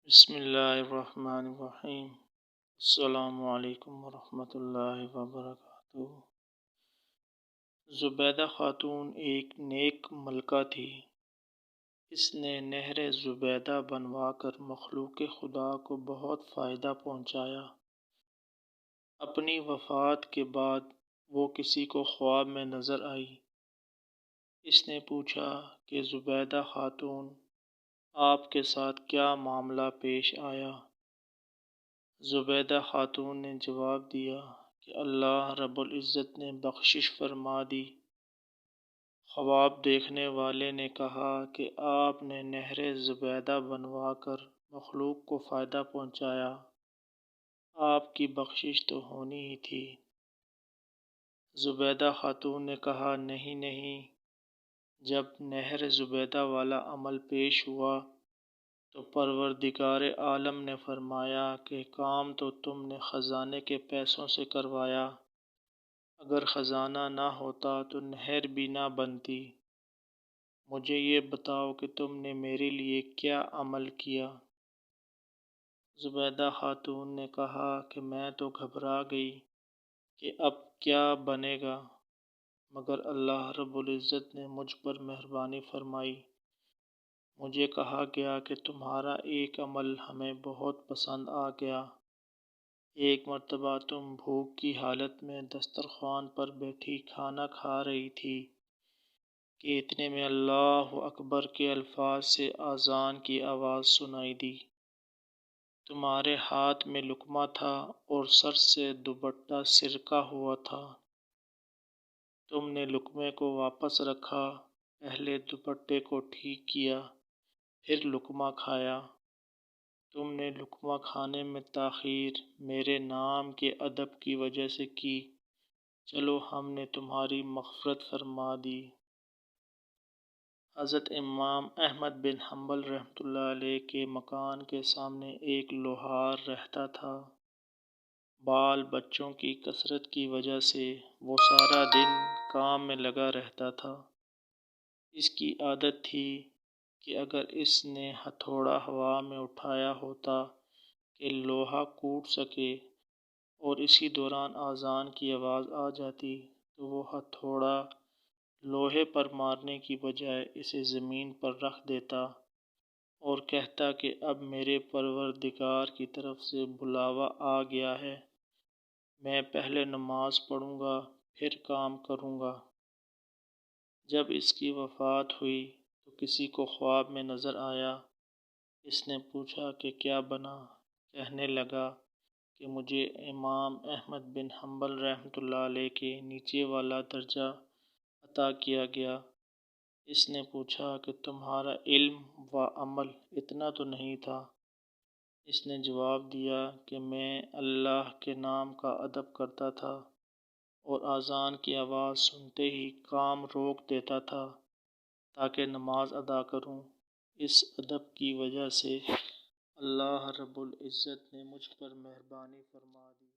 بسم اللہ الرحمن الرحیم۔ السلام علیکم ورحمۃ اللہ وبرکاتہ۔ زبیدہ خاتون ایک نیک ملکہ تھی۔ اس نے نہر زبیدہ بنوا کر مخلوق خدا کو بہت فائدہ پہنچایا۔ اپنی وفات کے بعد وہ کسی کو خواب میں نظر آئی۔ اس نے پوچھا کہ زبیدہ خاتون، آپ کے ساتھ کیا معاملہ پیش آیا؟ زبیدہ خاتون نے جواب دیا کہ اللہ رب العزت نے بخشش فرما دی۔ خواب دیکھنے والے نے کہا کہ آپ نے نہر زبیدہ بنوا کر مخلوق کو فائدہ پہنچایا، آپ کی بخشش تو ہونی ہی تھی۔ زبیدہ خاتون نے کہا نہیں نہیں، جب نہر زبیدہ والا عمل پیش ہوا تو پروردگار عالم نے فرمایا کہ کام تو تم نے خزانے کے پیسوں سے کروایا، اگر خزانہ نہ ہوتا تو نہر بھی نہ بنتی۔ مجھے یہ بتاؤ کہ تم نے میرے لیے کیا عمل کیا؟ زبیدہ خاتون نے کہا کہ میں تو گھبرا گئی کہ اب کیا بنے گا، مگر اللہ رب العزت نے مجھ پر مہربانی فرمائی۔ مجھے کہا گیا کہ تمہارا ایک عمل ہمیں بہت پسند آ گیا۔ ایک مرتبہ تم بھوک کی حالت میں دسترخوان پر بیٹھی کھانا کھا رہی تھی کہ اتنے میں اللہ اکبر کے الفاظ سے اذان کی آواز سنائی دی۔ تمہارے ہاتھ میں لقمہ تھا اور سر سے دوپٹہ سرکا ہوا تھا۔ تم نے لقمے کو واپس رکھا، پہلے دوپٹے کو ٹھیک کیا، پھر لقمہ کھایا۔ تم نے لقمہ کھانے میں تاخیر میرے نام کے ادب کی وجہ سے کی، چلو ہم نے تمہاری مغفرت فرما دی۔ حضرت امام احمد بن حنبل رحمۃ اللہ علیہ کے مکان کے سامنے ایک لوہار رہتا تھا۔ بال بچوں کی کثرت کی وجہ سے وہ سارا دن کام میں لگا رہتا تھا۔ اس کی عادت تھی کہ اگر اس نے ہتھوڑا ہوا میں اٹھایا ہوتا کہ لوہا کوٹ سکے اور اسی دوران اذان کی آواز آ جاتی تو وہ ہتھوڑا لوہے پر مارنے کی بجائے اسے زمین پر رکھ دیتا اور کہتا کہ اب میرے پروردگار کی طرف سے بلاوا آ گیا ہے، میں پہلے نماز پڑھوں گا پھر کام کروں گا۔ جب اس کی وفات ہوئی تو کسی کو خواب میں نظر آیا۔ اس نے پوچھا کہ کیا بنا؟ کہنے لگا کہ مجھے امام احمد بن حنبل رحمۃ اللہ علیہ کے نیچے والا درجہ عطا کیا گیا۔ اس نے پوچھا کہ تمہارا علم و عمل اتنا تو نہیں تھا؟ اس نے جواب دیا کہ میں اللہ کے نام کا ادب کرتا تھا اور اذان کی آواز سنتے ہی کام روک دیتا تھا تاکہ نماز ادا کروں۔ اس ادب کی وجہ سے اللہ رب العزت نے مجھ پر مہربانی فرما دی۔